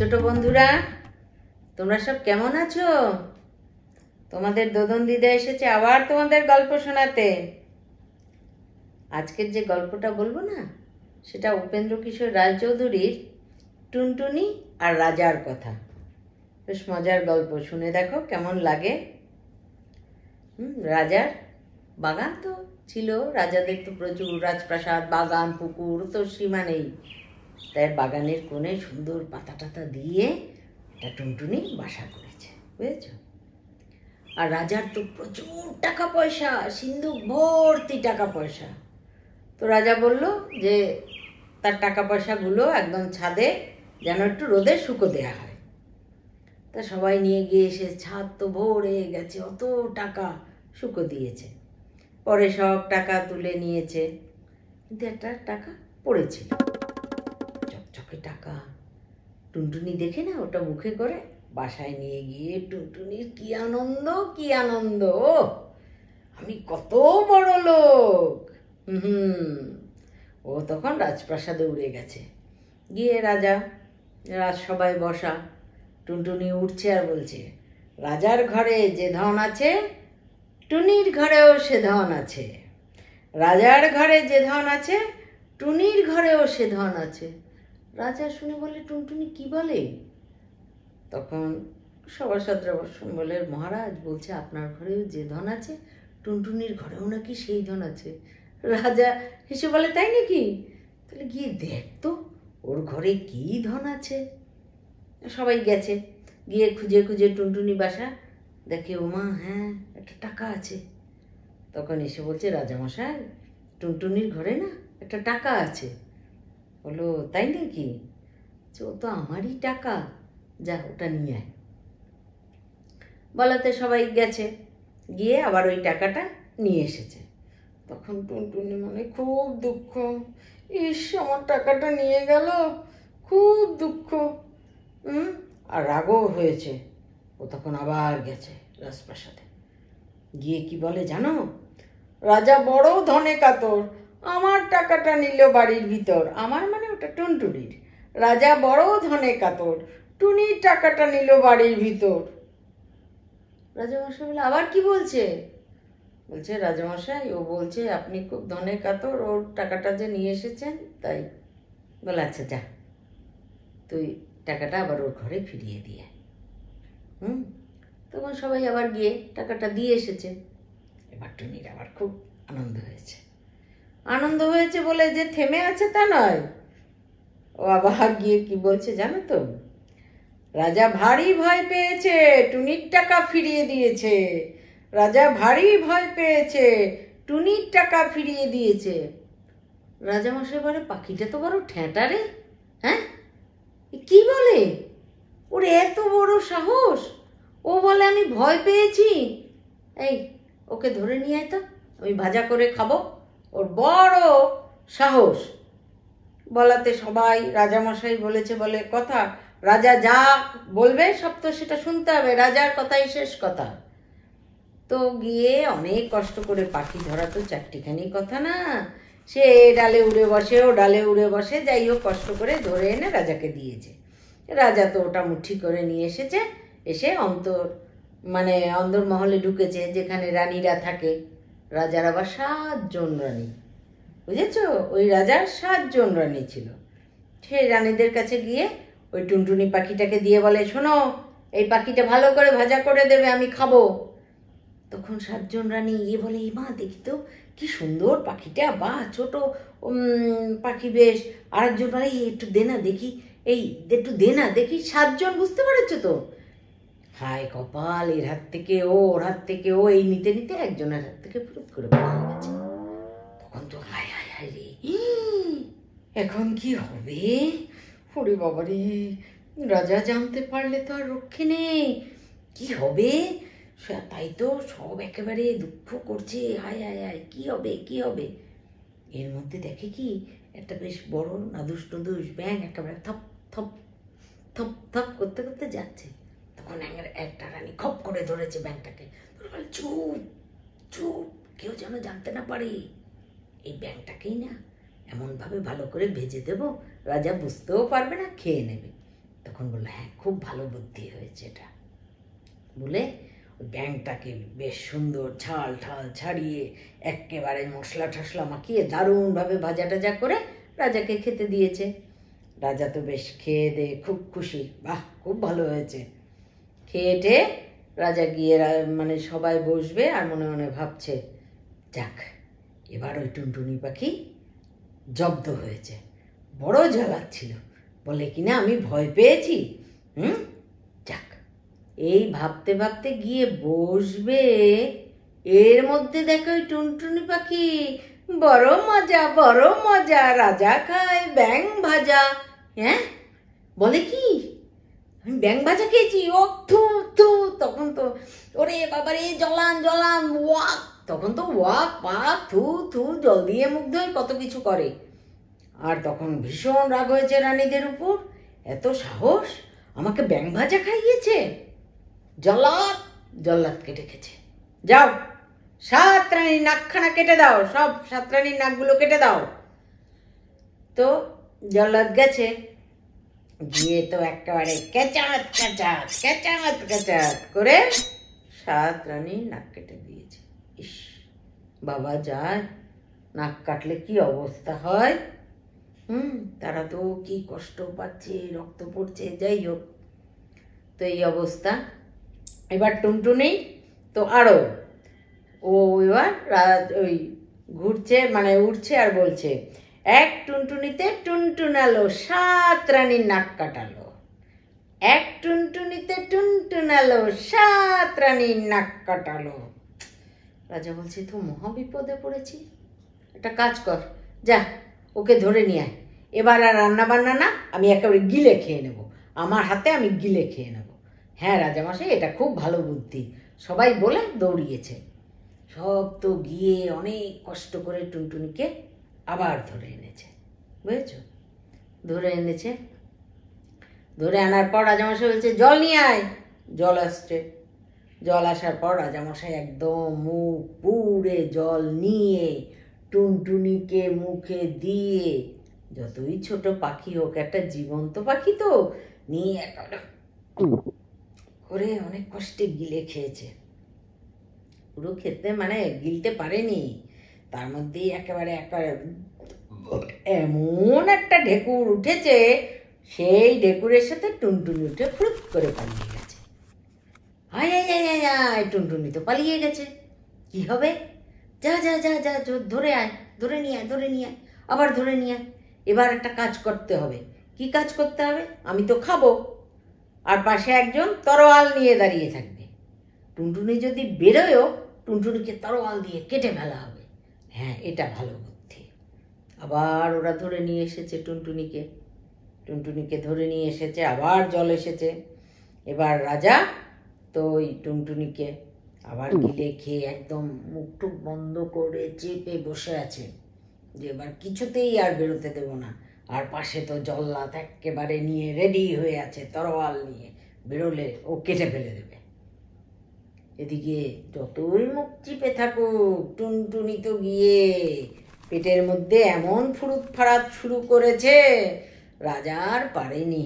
ছোট বন্ধুরা, তোমরা সব কেমন আছো? তোমাদের দোদন দিদা এসেছে আবার তোমাদের গল্প শোনাতে। আজকের যে গল্পটা বলবো না, সেটা উপেন্দ্র কিশোর রায়চৌধুরীর টুনটুনি আর রাজার কথা। বেশ মজার গল্প, শুনে দেখো কেমন লাগে। রাজার বাগান তো ছিল, রাজাদের তো প্রচুর রাজপ্রাসাদ, বাগান, পুকুর তো সীমা নেই। তাই বাগানের কোণে সুন্দর পাতা টাতা দিয়ে একটা টুনটুনি বাসা করেছে, বুঝেছ? আর রাজার তো প্রচুর টাকা পয়সা, সিন্ধুক ভর্তি টাকা পয়সা। তো রাজা বলল যে তার টাকা পয়সাগুলো একদম ছাদে যেন একটু রোদে শুকো দেওয়া হয়। তা সবাই নিয়ে গিয়ে এসে ছাদ তো ভরে গেছে, অত টাকা শুকো দিয়েছে। পরে সব টাকা তুলে নিয়েছে, কিন্তু একটা টাকা পড়েছিল, চকচকে টাকা। টুনটুনি দেখে না ওটা মুখে করে বাসায় নিয়ে গিয়ে টুনটুনির কি আনন্দ, কি আনন্দ! আমি কত বড় লোক! ও তখন রাজপ্রাসাদে উড়ে গেছে। গিয়ে রাজসভায় বসা, টুনটুনি উঠছে আর বলছে, রাজার ঘরে যে ধন আছে, টুনির ঘরেও সে ধন আছে। রাজার ঘরে যে ধন আছে, টুনির ঘরেও সে ধন আছে। রাজা শুনে বলে, টুনটুনি কি বলে? তখন সভাসদরা বলে, মহারাজ বলছে আপনার ঘরেও যে ধন আছে, টুনটুনির ঘরেও নাকি সেই ধন আছে। রাজা হেসে বলে, তাই নাকি? তাহলে গিয়ে দেখ তো ওর ঘরে কি ধন আছে। সবাই গেছে, গিয়ে খুঁজে খুঁজে টুনটুনি বাসা দেখে, ওমা হ্যাঁ, একটা টাকা আছে। তখন এসে বলছে, রাজামশাই টুনটুনির ঘরে না একটা টাকা আছে। বলো, তাই নাকি? ও তো আমারই টাকা, যা ওটা নিয়ে আয়। বলাতে সবাই গেছে, গিয়ে আবার ওই টাকাটা নিয়ে এসেছে। তখন টুনটুনি মনে খুব দুঃখ, ইস আমার টাকাটা নিয়ে গেল, খুব দুঃখ। আর রাগও হয়েছে। ও তখন আবার গেছে রাজপ্রাসাদে, গিয়ে কি বলে জানো? রাজা বড় ধনে কাতর, আমার টাকাটা নিল বাড়ির ভিতর। আমার মানে ওটা টুনটুনির। রাজা বড় ধনে কাতর, টুনির টাকাটা নিল বাড়ির ভিতর। রাজামশাই বলে, আবার কি বলছে? বলছে, রাজামশাই ও বলছে আপনি খুব ধনে কাতর, ওর টাকাটা যে নিয়ে এসেছেন তাই। বলে, আচ্ছা যা, তুই টাকাটা আবার ওর ঘরে ফিরিয়ে দিয়ে। তখন সবাই আবার গিয়ে টাকাটা দিয়ে এসেছে। এবার টুনির আবার খুব আনন্দ হয়েছে। আনন্দ হয়েছে বলে যে থেমে আছে তা নয়, ও আবার গিয়ে কি বলছে জানো তো? রাজা ভারী ভয় পেয়েছে, টুনির টাকা ফিরিয়ে দিয়েছে। রাজা ভারী ভয় পেয়েছে, টুনির টাকা ফিরিয়ে দিয়েছে। রাজামশাই বলে, পাখিটা তো বড় ঠ্যাঁটা রে, হ্যাঁ? কি বলে? ওর এত বড় সাহস! ও বলে আমি ভয় পেয়েছি। এই ওকে ধরে নিয়ে আয় তো, আমি ভাজা করে খাবো। ওর বড় সাহস। বলাতে সবাই, রাজামশাই বলেছে বলে কথা, রাজা যা বলবে সব তো সেটা শুনতে হবে, রাজার কথাই শেষ কথা। তো গিয়ে অনেক কষ্ট করে, পাখি ধরা তো চারটিখানি কথা না, সে ডালে উড়ে বসে, ও ডালে উড়ে বসে, যাই হোক কষ্ট করে ধরে এনে রাজাকে দিয়েছে। রাজা তো ওটা মুঠি করে নিয়ে এসেছে, এসে অন্দরমহলে ঢুকেছে, যেখানে রানীরা থাকে। রাজার আবার 7 জন রানী, বুঝেছ? ওই রাজার 7 জন রানী ছিল। সেই রানীদের কাছে গিয়ে ওই টুনটুনি পাখিটাকে দিয়ে বলে, শোনো, এই পাখিটা ভালো করে ভাজা করে দেবে, আমি খাবো। তখন 7 জন রানী বলে, মা দেখি তো কি সুন্দর পাখিটা, বা ছোট পাখি বেশ। আরেকজন বলে, একটু দে না দেখি, একটু দে না দেখি। 7 জন, বুঝতে পেরেছো তো? হায় কপাল, এর হাত থেকে ও, ওর হাত থেকে ও, এই নিতে নিতে একজনের হাত থেকে ফুরুত করে পালিয়ে গেছে। তখন তো হায় হায় হায় রে, এখন কি হবে? ওরে বাবারে, রাজা জানতে পারলে তো আর রক্ষে নেই, কি হবে? তাই তো সব একেবারে দুঃখ করছে, হায় হায় হায়, কি হবে, কি হবে? এর মধ্যে দেখে কি একটা বেশ বড় নাদুস নদুস ব্যাঙ একেবারে থপ থপ থপ থপ করতে করতে যাচ্ছে। তখন একটা রানী খপ করে ধরেছে ব্যাঙটাকে, চুপ চুপ, কেউ যেন জানতে না পারে। এই ব্যাঙটাকেই না এমনভাবে ভালো করে ভেজে দেব, রাজা বুঝতেও পারবে না, খেয়ে নেবে। তখন বললো, হ্যাঁ খুব ভালো বুদ্ধি হয়েছে এটা বলে ওই ব্যাঙটাকে বেশ সুন্দর ঝাল ঠাল ছাড়িয়ে একেবারে মশলা টশলা মাখিয়ে দারুণভাবে ভাজা টাজা করে রাজাকে খেতে দিয়েছে। রাজা তো বেশ খেয়ে দিয়ে খুব খুশি, বাহ খুব ভালো হয়েছে। খেয়ে টেয়ে রাজা গিয়ে মানে সবাই বসবে আর মনে মনে ভাবছে, যাক এবার ওই টুনটুনি পাখি জব্দ হয়েছে, বড় জ্বালাচ্ছিল, বলে কিনা আমি ভয় পেয়েছি। যাক, এই ভাবতে ভাবতে গিয়ে বসবে, এর মধ্যে দেখো ওই টুনটুনি পাখি, বড় মজা, রাজা খায় ব্যাঙ ভাজা। হ্যাঁ, বলে কি আমি ব্যাঙ ভাজা খেয়েছি, ও থু থু। তখন তো ওরে বাবারে জলান ওয়াক, তখন তো ওয়াক পাক থু থু জল দিয়ে মুখ ধুয়ে কত কিছু করে। আর তখন ভীষণ রাগ হয়েছে রানীদের উপর, এত সাহস, আমাকে ব্যাঙ ভাজা খাইয়েছে। জল্লাদকে ডেকেছে, যাও 7 রানীর নাকখানা কেটে দাও, সব 7 রানীর নাকগুলো কেটে দাও। তো জল্লাদ গেছে, গিয়ে তো একেবারে ক্যাচাত করে 7 রানীর নাক কেটে দিয়েছে। ইস বাবা যায়, নাক কাটলে কি অবস্থা হয়। তারা তো কি কষ্ট পাচ্ছে, রক্ত পড়ছে, যাই হোক। তো এই অবস্থা। এবার টুনটুনি তো আরো, ও এবার ওই ঘুরছে মানে উঠছে আর বলছে, এক টুনটুনিতে টুনটুনালো 7 রানীর নাক কাটালো, এক টুনটুনিতে টুনটুনালো 7 রানীর নাক কাটালো। রাজা বলছে, তো মহা বিপদে পড়েছি, একটা কাজ কর, যা ওকে ধরে নিয়ে আয়, এবার আর রান্না বান্না না, আমি একেবারে গিলে খেয়ে নেব, আমার হাতে আমি গিলে খেয়ে নেব। হ্যাঁ রাজামশাই, এটা খুব ভালো বুদ্ধি, সবাই বলে দৌড়িয়েছে। সব তো গিয়ে অনেক কষ্ট করে টুনটুনিকে আবার ধরে এনেছে, বুঝেছ? ধরে এনেছে, ধরে আনার পর রাজামশাই বলছে, জল নিয়ে আয়। জল আসছে, জল আসার পর রাজামশাই একদম মুখ পুড়ে জল নিয়ে টুনটুনিকে মুখে দিয়ে, যতই ছোট পাখি হোক একটা জীবন্ত পাখি তো, নিয়ে একটা করে অনেক কষ্টে গিলে খেয়েছে। পুরো খেতে মানে গিলতে পারেনি, তার মধ্যেই একেবারে এমন একটা ঢেকুর উঠেছে, সেই ঢেকুরের সাথে টুনটুনি উঠে ফুরুত করে পালিয়ে গেছে। আয় টুনটুনি তো পালিয়ে গেছে, কি হবে? যা ধরে আয়, ধরে নিয়ে আয়, আবার ধরে নিয়ে আয়। এবার একটা কাজ করতে হবে। কি কাজ করতে হবে? আমি তো খাবো, আর পাশে একজন তরোয়াল নিয়ে দাঁড়িয়ে থাকবে। টুনটুনি যদি বেরোয়ও, টুনটুনিকে তরোয়াল দিয়ে কেটে ফেলা হবে। হ্যাঁ, এটা ভালো বুদ্ধি। আবার ওরা ধরে নিয়ে এসেছে টুনটুনিকে ধরে নিয়ে এসেছে, আবার জল এসেছে। এবার রাজা তো ওই টুনটুনিকে আবার গিলে খেয়ে একদম মুখ টুক বন্ধ করে চেপে বসে আছে, যে এবার কিছুতেই আর বেরোতে দেব না। আর পাশে তো জল্লাদ একেবারে নিয়ে রেডি হয়ে আছে, তরোয়াল নিয়ে, বেরোলে ও কেটে ফেলে দেবে। এদিকে যতই মুখ চিপে থাকুক, টুনটুনি তো গিয়ে পেটের মধ্যে এমন ফুরুত ফারাত শুরু করেছে, রাজা আর পারেনি।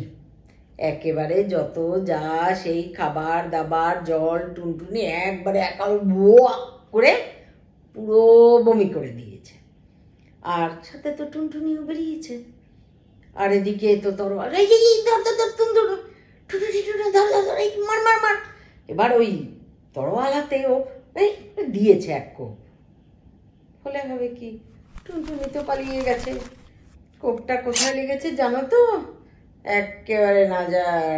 একেবারে যত যা সেই খাবার দাবার জল টুনটুনি একবারে একাল বোয়া করে পুরো বমি করে দিয়েছে। আর সাথে তো টুনটুনিও বেরিয়েছে। আর এদিকে তো তরোয়াল, মার। এবার ওই তরোয়াল হাতে ও দিয়েছে এক কোপ। ফলে হবে কি, টুনটুনি তো পালিয়ে গেছে। কোপটা কোথায় লেগেছে জানো তো? একেবারে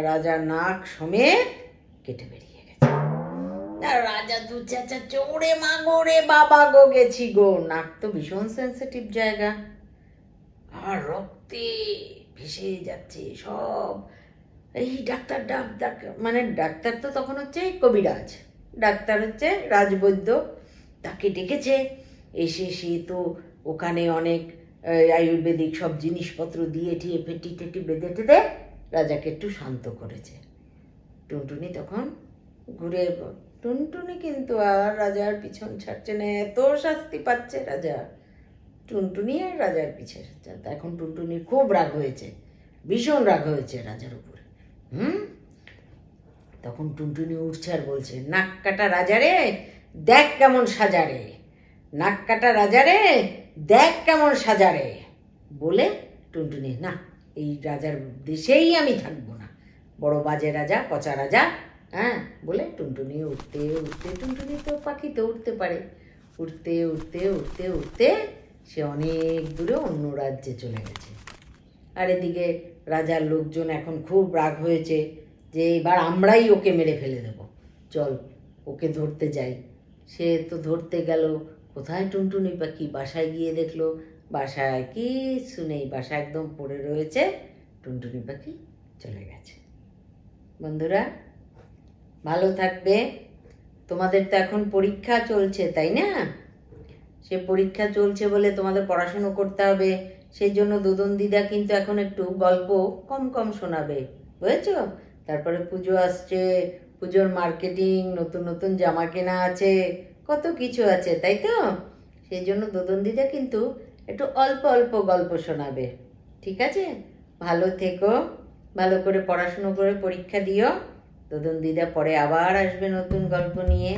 রাজার নাক সমেত কেটে বেরিয়ে গেছে। আর রাজা দু চেঁচাচ্ছে, ওরে মা গো, রে বাবা গো, গেছি গো। নাক তো ভীষণ সেন্সিটিভ জায়গা, আর রক্তে ভেসে যাচ্ছে সব। এই ডাক্তার মানে ডাক্তার তো তখন হচ্ছে কবিরাজ, ডাক্তার হচ্ছে রাজবৈদ্য, তাকে ডেকেছে। এসে সে তো ওখানে অনেক আয়ুর্বেদিক সব জিনিসপত্র দিয়ে ঠিয়ে ফেটি টেটি বেঁধে টেঁধে রাজাকে একটু শান্ত করেছে। টুনটুনি তখন ঘুরে, টুনটুনি কিন্তু আর রাজার পিছন ছাড়ছে না, এত শাস্তি পাচ্ছে রাজা। টুনটুনি আর রাজার পিছে, এখন টুনটুনির খুব রাগ হয়েছে, ভীষণ রাগ হয়েছে রাজার উপরে। হুম, তখন টুনটুনি উঠছে আর বলছে, নাক কাটা রাজা রে, দেখ কেমন সাজা রে, নাক কাটা রাজা রে, দেখ কেমন সাজা রে। বলে টুনটুনি, না, এই রাজার দেশেই আমি থাকবো না, বড় বাজে রাজা, পচা রাজা। হ্যাঁ, বলে টুনটুনি উঠতে উঠতে, টুনটুনি তো পাখি তো উঠতে পারে, উঠতে উঠতে উঠতে উঠতে সে অনেক দূরে অন্য রাজ্যে চলে গেছে। আর এদিকে রাজার লোকজন এখন খুব রাগ হয়েছে যে এবার আমরাই ওকে মেরে ফেলে দেব, চল ওকে ধরতে যাই। সে তো ধরতে গেল, কোথায় টুনটুনি পাখি, বাসায় গিয়ে দেখলো বাসায় কিছু নেই, বাসা একদম পড়ে রয়েছে, টুনটুনি পাখি চলে গেছে। বন্ধুরা ভালো থাকবে, তোমাদের তো এখন পরীক্ষা চলছে তাই না? সে পরীক্ষা চলছে বলে তোমাদের পড়াশুনো করতে হবে, সেই জন্য দুদন দিদা কিন্তু এখন একটু গল্প কম কম শোনাবে, বুঝেছো? তারপরে পুজো আসছে, পুজোর মার্কেটিং, নতুন নতুন জামা কেনা আছে, কত কিছু আছে, তাই তো? সেই জন্য দুদন দিদা কিন্তু একটু অল্প অল্প গল্প শোনাবে, ঠিক আছে? ভালো থেকো, ভালো করে পড়াশুনো করে পরীক্ষা দিও। দুদন দিদা পরে আবার আসবে নতুন গল্প নিয়ে।